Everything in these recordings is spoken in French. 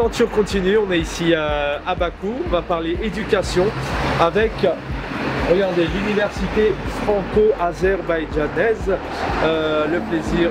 L'aventure continue, on est ici à Bakou, on va parler éducation avec, regardez, l'université franco-azerbaïdjanaise. Le plaisir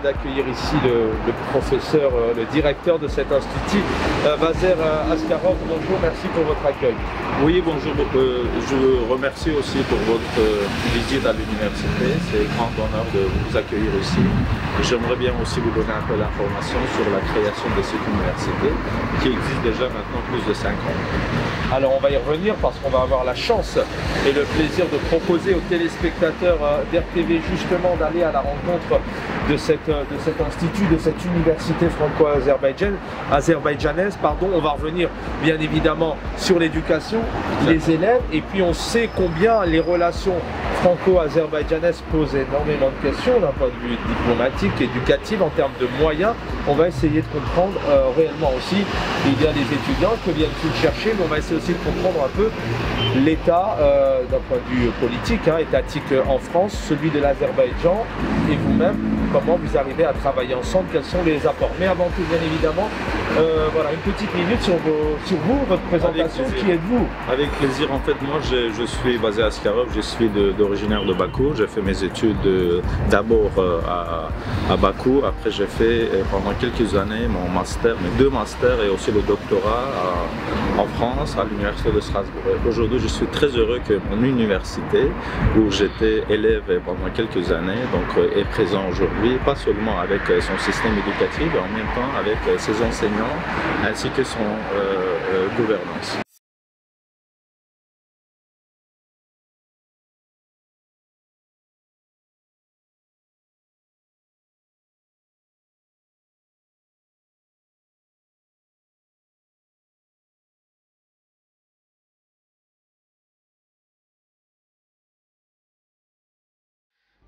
d'accueillir ici le professeur, le directeur de cet institut, Vaser Askarov. Bonjour, merci pour votre accueil. Oui, bonjour. Je vous remercie aussi pour votre visite à l'université. C'est un grand honneur de vous accueillir ici. J'aimerais bien aussi vous donner un peu d'informations sur la création de cette université qui existe déjà maintenant plus de 5 ans. Alors on va y revenir parce qu'on va avoir la chance et le plaisir de proposer aux téléspectateurs d'RTV justement d'aller à la rencontre de cet institut, de cette université franco-azerbaïdjanaise. On va revenir bien évidemment sur l'éducation, les élèves, et puis on sait combien les relations franco-azerbaïdjanaises posent énormément de questions d'un point de vue diplomatique, éducatif, en termes de moyens. On va essayer de comprendre réellement aussi, il y a des étudiants que viennent-ils chercher, mais on va essayer aussi de comprendre un peu l'état d'un point de vue politique, étatique en France, celui de l'Azerbaïdjan, et vous-même, comment vous arrivez à travailler ensemble, quels sont les apports. Mais avant tout, bien évidemment, voilà, une petite minute sur vous, votre présentation. Qui êtes-vous? Avec plaisir. En fait, moi, je suis Vaser Askarov, je suis originaire de Bakou. J'ai fait mes études d'abord à Bakou. Après, j'ai fait pendant quelques années mon master, mes 2 masters et aussi le doctorat en France, à l'université de Strasbourg. Aujourd'hui, je suis très heureux que mon université, où j'étais élève pendant quelques années, donc est présent aujourd'hui, pas seulement avec son système éducatif, mais en même temps avec ses enseignants ainsi que son gouvernance.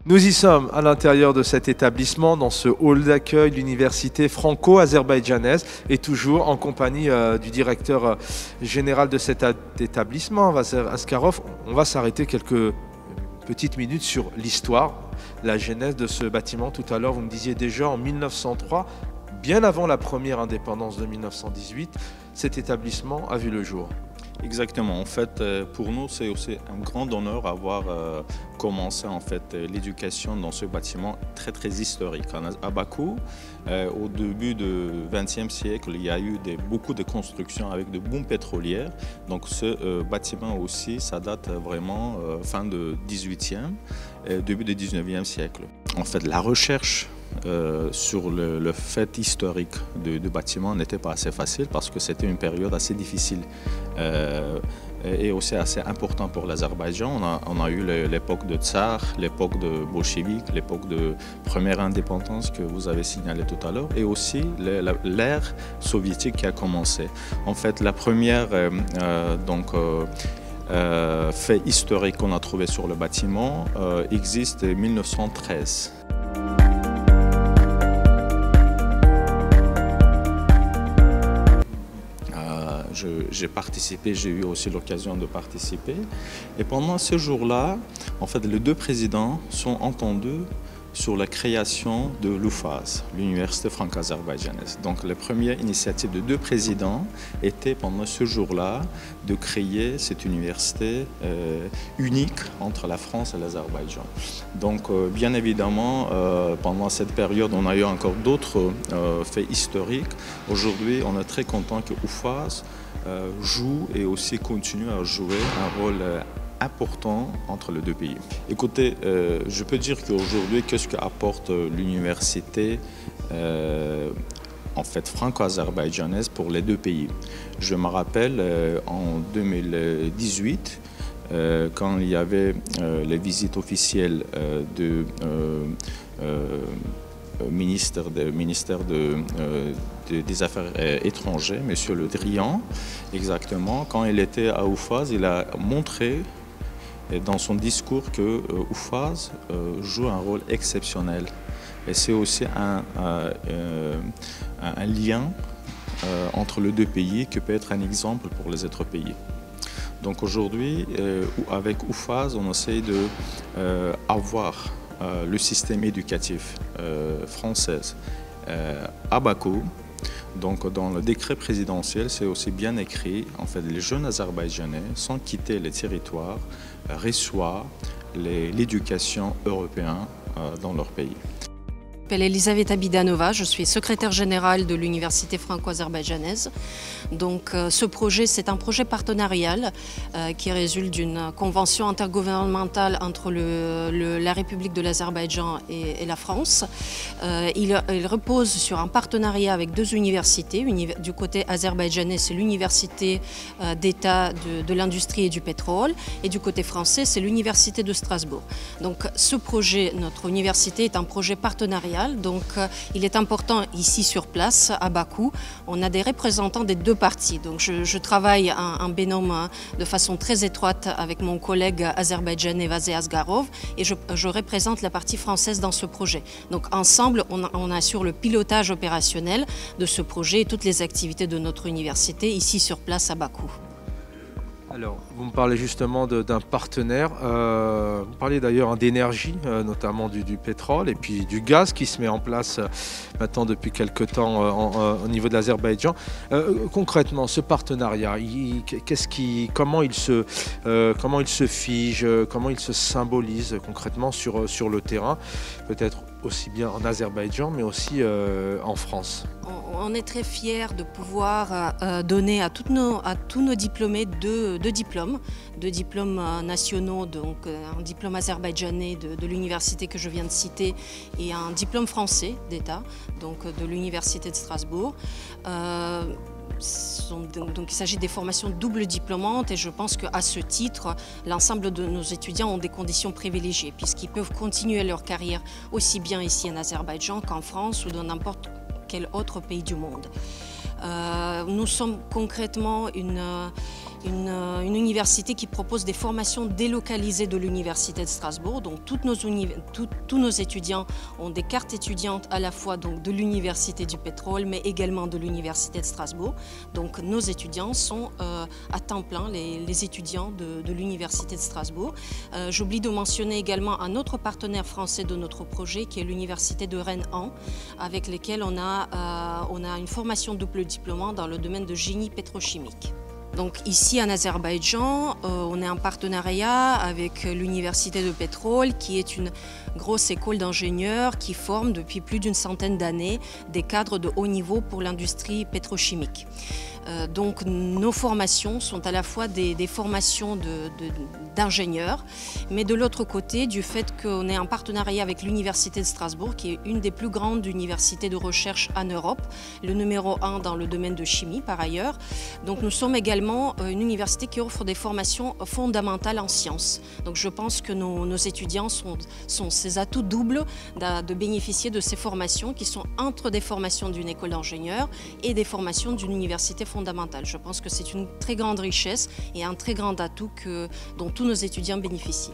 Nous y sommes à l'intérieur de cet établissement, dans ce hall d'accueil, l'université franco-azerbaïdjanaise, et toujours en compagnie du directeur général de cet établissement, Vaser Askarov. On va s'arrêter quelques petites minutes sur l'histoire, la genèse de ce bâtiment. Tout à l'heure, vous me disiez déjà en 1903, bien avant la première indépendance de 1918, cet établissement a vu le jour. Exactement. En fait, pour nous, c'est aussi un grand honneur d'avoir commencé en fait l'éducation dans ce bâtiment très historique. À Bakou, au début du XXe siècle, il y a eu beaucoup de constructions avec de booms pétrolières. Donc ce bâtiment aussi, ça date vraiment fin du XVIIIe, début du XIXe siècle. En fait, la recherche sur le fait historique du bâtiment n'était pas assez facile parce que c'était une période assez difficile et aussi assez importante pour l'Azerbaïdjan. On a eu l'époque de Tsar, l'époque de bolchevique, l'époque de première indépendance que vous avez signalé tout à l'heure, et aussi l'ère soviétique qui a commencé. En fait, la première fait historique qu'on a trouvé sur le bâtiment existe en 1913. J'ai participé, j'ai eu aussi l'occasion de participer. Et pendant ce jour-là, en fait, les 2 présidents sont entendus sur la création de l'UFAZ, l'Université franco-azerbaïdjanaise. Donc, la première initiative de 2 présidents était pendant ce jour-là de créer cette université unique entre la France et l'Azerbaïdjan. Donc, bien évidemment, pendant cette période, on a eu encore d'autres faits historiques. Aujourd'hui, on est très content que l'UFAZ joue et aussi continue à jouer un rôle important entre les 2 pays. Écoutez, je peux dire qu'aujourd'hui, qu'est-ce qu'apporte l'université en fait franco-azerbaïdjanaise pour les 2 pays? Je me rappelle en 2018, quand il y avait les visites officielles du ministère des Affaires étrangères, M. Le Drian, exactement, quand il était à UFAZ, il a montré dans son discours que UFAZ joue un rôle exceptionnel. Et c'est aussi un lien entre les 2 pays qui peut être un exemple pour les autres pays. Donc aujourd'hui, avec UFAZ, on essaie d'avoir le système éducatif français à Bakou. Donc dans le décret présidentiel, c'est aussi bien écrit, en fait, les jeunes Azerbaïdjanais, sans quitter les territoires, reçoivent l'éducation européenne dans leur pays. Je m'appelle Elisaveta Bidanova, je suis secrétaire générale de l'Université franco-azerbaïdjanaise. Donc ce projet, c'est un projet partenarial qui résulte d'une convention intergouvernementale entre la République de l'Azerbaïdjan et la France. Il repose sur un partenariat avec deux universités. Du côté azerbaïdjanais, c'est l'Université d'État de l'industrie et du pétrole, et du côté français, c'est l'Université de Strasbourg. Donc ce projet, notre université, est un projet partenarial. Donc il est important ici sur place à Bakou, on a des représentants des deux parties. Donc je travaille en binôme de façon très étroite avec mon collègue azerbaïdjanais Vazé Asgarov et je représente la partie française dans ce projet. Donc ensemble on assure le pilotage opérationnel de ce projet et toutes les activités de notre université ici sur place à Bakou. Alors, vous me parlez justement d'un partenaire, vous parlez d'ailleurs d'énergie, notamment du pétrole et puis du gaz qui se met en place maintenant depuis quelques temps au niveau de l'Azerbaïdjan. Concrètement, ce partenariat, comment il se fige, comment il se symbolise concrètement sur le terrain, peut-être aussi bien en Azerbaïdjan mais aussi en France? On est très fiers de pouvoir donner à tous nos diplômés deux diplômes nationaux, donc un diplôme azerbaïdjanais de l'université que je viens de citer et un diplôme français d'État, donc de l'université de Strasbourg. Donc il s'agit des formations double diplômantes et je pense qu'à ce titre, l'ensemble de nos étudiants ont des conditions privilégiées puisqu'ils peuvent continuer leur carrière aussi bien ici en Azerbaïdjan qu'en France ou dans n'importe quel autre pays du monde. Nous sommes concrètement une université qui propose des formations délocalisées de l'université de Strasbourg. Donc tous nos étudiants ont des cartes étudiantes à la fois donc, de l'université du pétrole mais également de l'université de Strasbourg. Donc nos étudiants sont à temps plein les étudiants de l'université de Strasbourg. J'oublie de mentionner également un autre partenaire français de notre projet qui est l'université de Rennes-An avec lesquels on a une formation double diplômante dans le domaine de génie pétrochimique. Donc ici en Azerbaïdjan, on est en partenariat avec l'Université de pétrole qui est une grosse école d'ingénieurs qui forme depuis plus d'une centaine d'années des cadres de haut niveau pour l'industrie pétrochimique. Donc nos formations sont à la fois des formations d'ingénieurs, mais de l'autre côté, du fait qu'on est en partenariat avec l'Université de Strasbourg, qui est une des plus grandes universités de recherche en Europe, le numéro 1 dans le domaine de chimie par ailleurs. Donc nous sommes également une université qui offre des formations fondamentales en sciences. Donc je pense que nos étudiants sont ces atouts doubles de bénéficier de ces formations qui sont entre des formations d'une école d'ingénieurs et des formations d'une université fondamentale. Je pense que c'est une très grande richesse et un très grand atout dont tous nos étudiants bénéficient.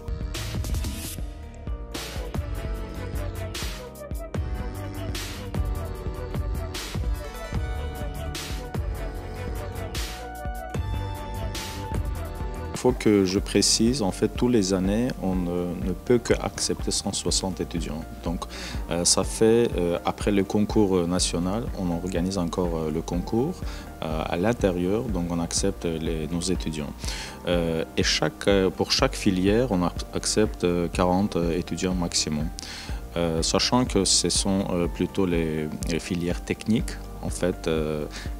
Il faut que je précise, en fait, tous les années, on ne peut qu'accepter 160 étudiants. Donc, ça fait, après le concours national, on organise encore le concours à l'intérieur, donc on accepte nos étudiants. Et pour chaque filière, on accepte 40 étudiants maximum. Sachant que ce sont plutôt les filières techniques. En fait,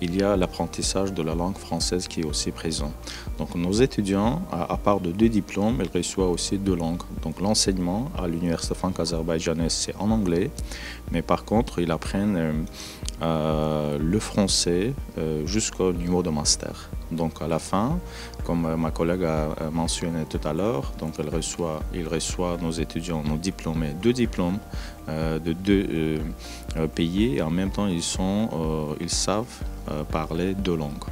il y a l'apprentissage de la langue française qui est aussi présent. Donc nos étudiants, à part de 2 diplômes, ils reçoivent aussi 2 langues. Donc l'enseignement à l'université franco-azerbaïdjanaise, c'est en anglais, mais par contre, ils apprennent le français jusqu'au niveau de master. Donc à la fin, comme ma collègue a mentionné tout à l'heure, donc ils reçoivent nos étudiants, nos diplômés, 2 diplômes de 2 pays et en même temps ils savent parler 2 langues.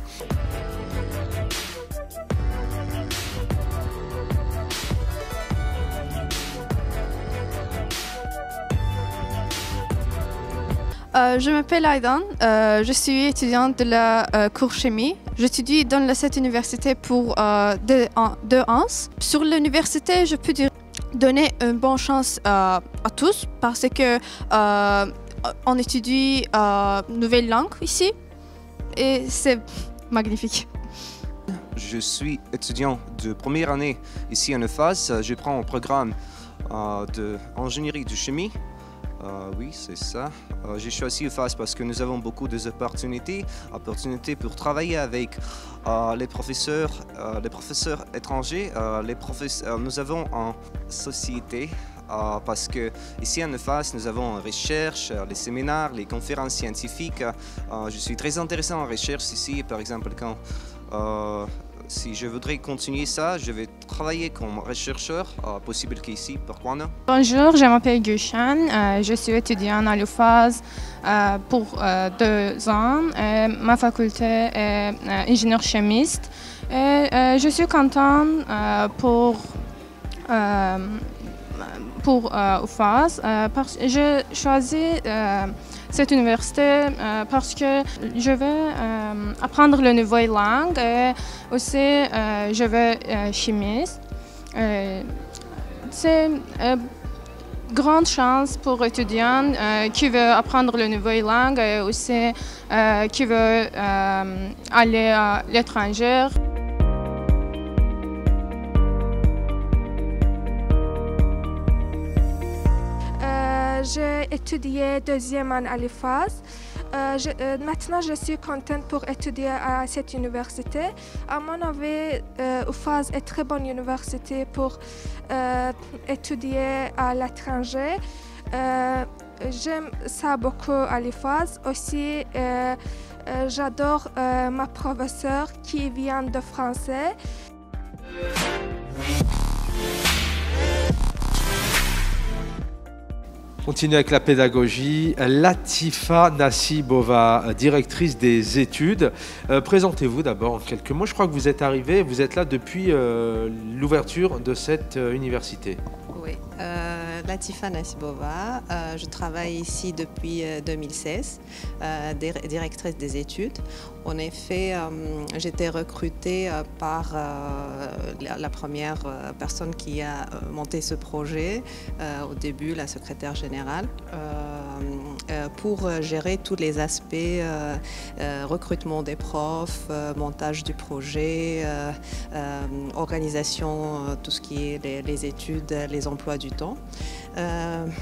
Je m'appelle Aidan, je suis étudiante de la cours chimie. J'étudie dans cette université pour 2 ans. Sur l'université, je peux donner une bonne chance à tous parce que on étudie une nouvelle langue ici. et c'est magnifique. Je suis étudiant de première année ici en UFAS. Je prends un programme d'ingénierie de chimie. Oui, c'est ça. J'ai choisi UFAS parce que nous avons beaucoup d'opportunités pour travailler avec les professeurs étrangers. Nous avons une société parce que ici en UFAS, nous avons une recherche, les séminaires, les conférences scientifiques. Je suis très intéressé en recherche ici, par exemple, si je voudrais continuer ça, je vais travailler comme chercheur, possible qu'ici, pourquoi non? Bonjour, je m'appelle Gülşen, je suis étudiante à l'UFAS pour 2 ans. Ma faculté est ingénieur chimiste. Je suis contente pour UFAS parce que j'ai choisi cette université parce que je veux apprendre de nouvelles langues et aussi je veux chimiste. C'est une grande chance pour étudiants qui veulent apprendre de nouvelles langues et aussi qui veulent aller à l'étranger. J'ai étudié 2e année à l'UFAS. Maintenant, je suis contente pour étudier à cette université. À mon avis, l'UFAS est une très bonne université pour étudier à l'étranger. J'aime ça beaucoup à l'UFAS. Aussi, j'adore ma professeure qui vient de français. Continue avec la pédagogie. Latifa Nassibova, directrice des études. Présentez-vous d'abord en quelques mots. Je crois que vous êtes arrivée, vous êtes là depuis l'ouverture de cette université. Oui, Latifa Nassibova, je travaille ici depuis 2016, directrice des études. En effet, j'étais recrutée par la première personne qui a monté ce projet, au début la secrétaire générale, pour gérer tous les aspects, recrutement des profs, montage du projet, organisation, tout ce qui est les études, les emplois du temps.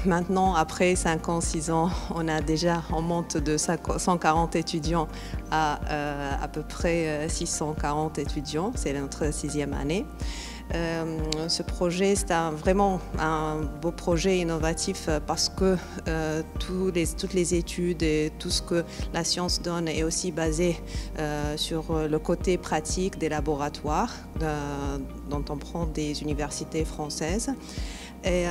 Maintenant, après 5 ans, 6 ans, on monte de 140 étudiants à peu près 640 étudiants. C'est notre 6e année. Ce projet, c'est vraiment un beau projet innovatif parce que toutes les études et tout ce que la science donne est aussi basé sur le côté pratique des laboratoires dont on prend des universités françaises. Et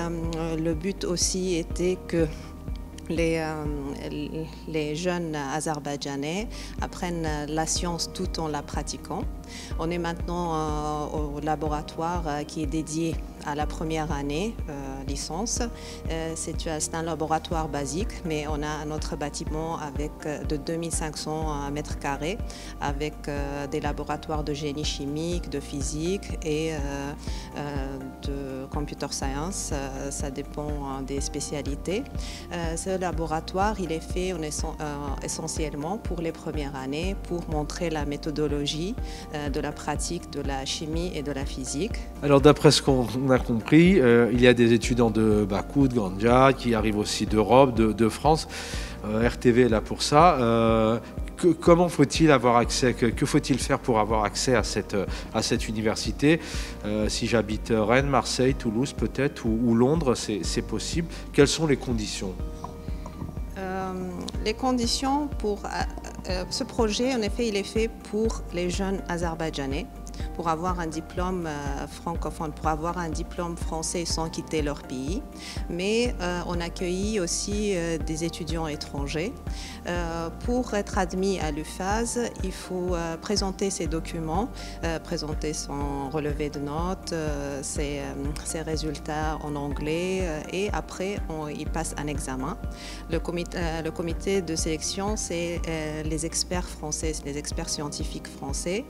le but aussi était que les jeunes azerbaïdjanais apprennent la science tout en la pratiquant. On est maintenant au laboratoire qui est dédié à la première année licence. C'est un laboratoire basique, mais on a notre bâtiment avec de 2500 mètres carrés avec des laboratoires de génie chimique, de physique et de computer science. Ça dépend des spécialités. Ce laboratoire, il est fait essentiellement pour les premières années pour montrer la méthodologie de la pratique de la chimie et de la physique. Alors d'après ce qu'on a compris, il y a des étudiants de Bakou, de Gandja, qui arrivent aussi d'Europe, de France. RTV est là pour ça. Comment faut-il avoir accès, que faut-il faire pour avoir accès à cette université? Si j'habite Rennes, Marseille, Toulouse peut-être, ou Londres, c'est possible. Quelles sont les conditions? Les conditions pour ce projet, en effet, il est fait pour les jeunes azerbaïdjanais, pour avoir un diplôme francophone, pour avoir un diplôme français sans quitter leur pays. Mais on accueille aussi des étudiants étrangers. Pour être admis à l'UFAS, il faut présenter ses documents, présenter son relevé de notes, ses résultats en anglais et après il passe un examen. Le comité de sélection, c'est les experts français, les experts scientifiques français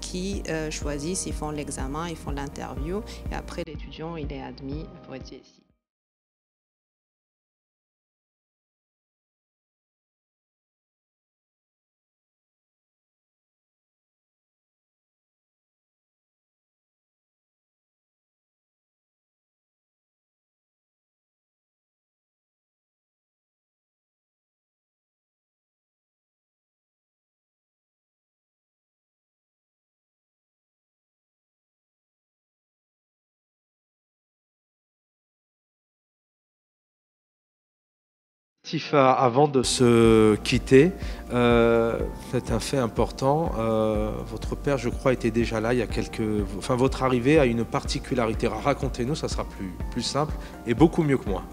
qui choisissent, ils font l'examen, ils font l'interview et après l'étudiant il est admis pour être ici. Avant de se quitter, c'est un fait important. Votre père, je crois, était déjà là il y a Enfin, votre arrivée a une particularité. Racontez-nous, ça sera plus simple et beaucoup mieux que moi.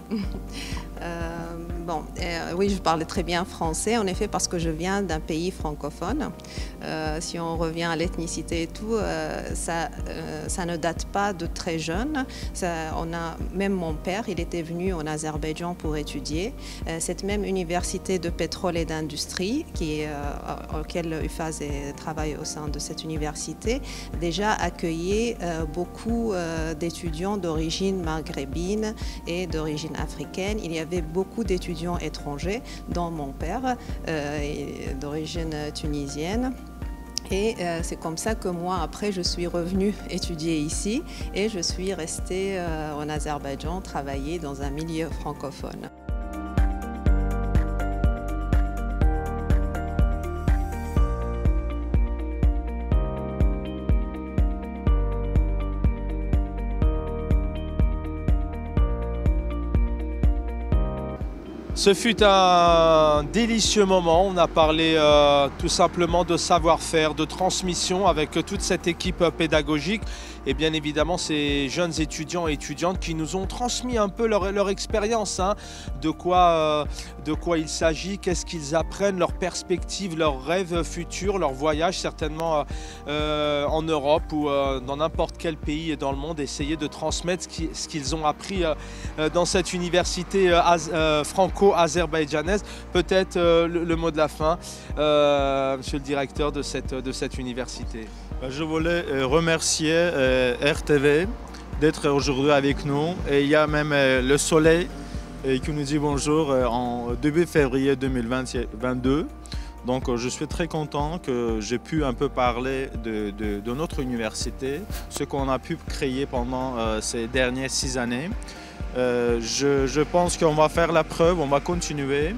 Oui, je parle très bien français, en effet, parce que je viens d'un pays francophone. Si on revient à l'ethnicité et tout, ça ne date pas de très jeune. Même mon père, il était venu en Azerbaïdjan pour étudier. Cette même université de pétrole et d'industrie, auquel UFAS travaille au sein de cette université, déjà accueillait beaucoup d'étudiants d'origine maghrébine et d'origine africaine. Il y avait beaucoup d'étudiants étrangers, dont mon père, d'origine tunisienne. Et c'est comme ça que moi, après, je suis revenue étudier ici et je suis restée en Azerbaïdjan, travailler dans un milieu francophone. Ce fut un délicieux moment. On a parlé tout simplement de savoir-faire, de transmission avec toute cette équipe pédagogique et bien évidemment ces jeunes étudiants et étudiantes qui nous ont transmis un peu leur expérience, hein, de quoi il s'agit, qu'est-ce qu'ils apprennent, leurs perspectives, leurs rêves futurs, leurs voyages certainement en Europe ou dans n'importe quel pays dans le monde, essayer de transmettre ce qu'ils ont appris dans cette université franco-azerbaïdjanaise. Peut-être le mot de la fin, monsieur le directeur de cette université. Je voulais remercier RTV d'être aujourd'hui avec nous. Et il y a même le soleil qui nous dit bonjour en début février 2022. Donc je suis très content que j'ai pu un peu parler de notre université, ce qu'on a pu créer pendant ces dernières 6 années. Je pense qu'on va faire la preuve, on va continuer.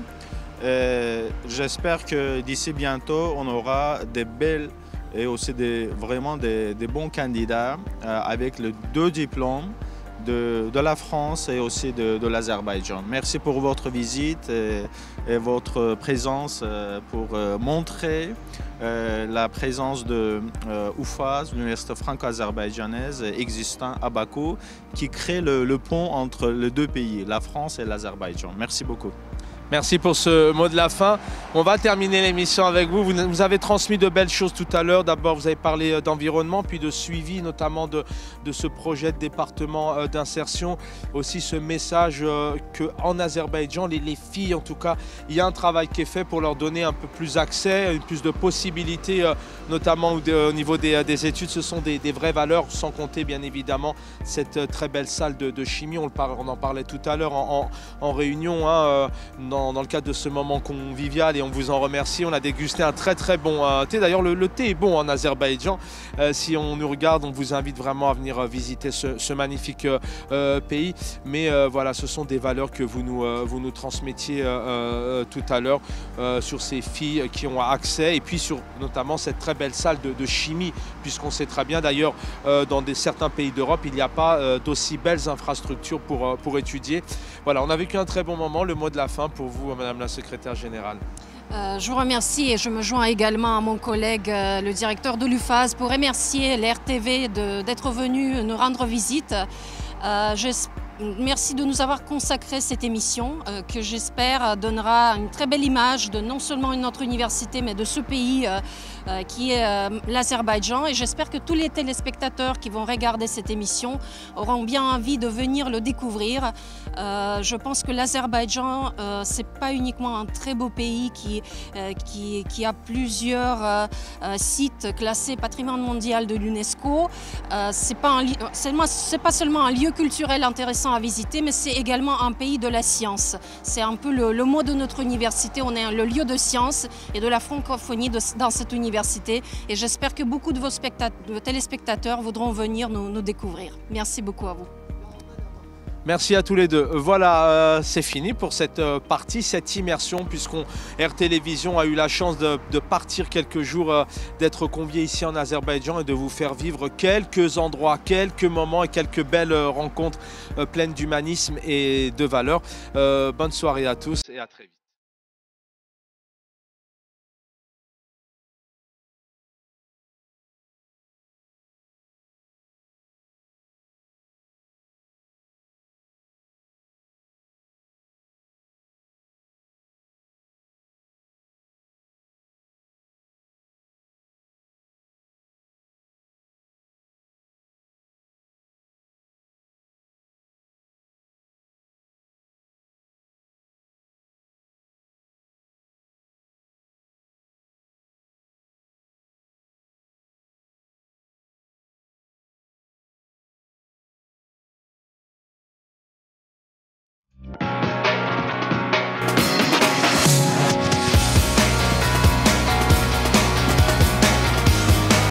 J'espère que d'ici bientôt, on aura des belles et aussi vraiment des bons candidats avec les 2 diplômes de la France et aussi de l'Azerbaïdjan. Merci pour votre visite et votre présence pour montrer la présence de UFAS, l'université franco-azerbaïdjanaise existant à Bakou, qui crée le pont entre les 2 pays, la France et l'Azerbaïdjan. Merci beaucoup. Merci pour ce mot de la fin. On va terminer l'émission avec vous. Vous avez transmis de belles choses tout à l'heure. D'abord, vous avez parlé d'environnement, puis de suivi, notamment de ce projet de département d'insertion. Aussi ce message qu'en Azerbaïdjan, les filles, en tout cas, il y a un travail qui est fait pour leur donner un peu plus accès, plus de possibilités, notamment au niveau des études. Ce sont des vraies valeurs, sans compter bien évidemment cette très belle salle de chimie. On en parlait tout à l'heure en réunion, hein, dans le cadre de ce moment convivial, et on vous en remercie. On a dégusté un très bon thé. D'ailleurs, le thé est bon en Azerbaïdjan. Si on nous regarde, on vous invite vraiment à venir visiter ce magnifique pays. Mais voilà, ce sont des valeurs que vous nous transmettiez tout à l'heure sur ces filles qui ont accès, et puis sur notamment cette très belle salle de chimie, puisqu'on sait très bien d'ailleurs dans certains pays d'Europe, il n'y a pas d'aussi belles infrastructures pour étudier. Voilà, on a vécu un très bon moment. Le mot de la fin pour vous, Madame la Secrétaire Générale. Je vous remercie et je me joins également à mon collègue, le directeur de l'UFAS, pour remercier l'RTV d'être venu nous rendre visite. Merci de nous avoir consacré cette émission que j'espère donnera une très belle image de non seulement notre université mais de ce pays qui est l'Azerbaïdjan, et j'espère que tous les téléspectateurs qui vont regarder cette émission auront bien envie de venir le découvrir. Je pense que l'Azerbaïdjan, c'est pas uniquement un très beau pays qui a plusieurs sites classés patrimoine mondial de l'UNESCO. C'est pas seulement un lieu culturel intéressant à visiter, mais c'est également un pays de la science. C'est un peu le mot de notre université. On est le lieu de science et de la francophonie dans cette université, et j'espère que beaucoup de vos téléspectateurs voudront venir nous découvrir. Merci beaucoup à vous. Merci à tous les deux. Voilà, c'est fini pour cette partie, cette immersion, puisqu'on Air Télévision a eu la chance de partir quelques jours, d'être convié ici en Azerbaïdjan et de vous faire vivre quelques endroits, quelques moments et quelques belles rencontres pleines d'humanisme et de valeurs. Bonne soirée à tous et à très vite.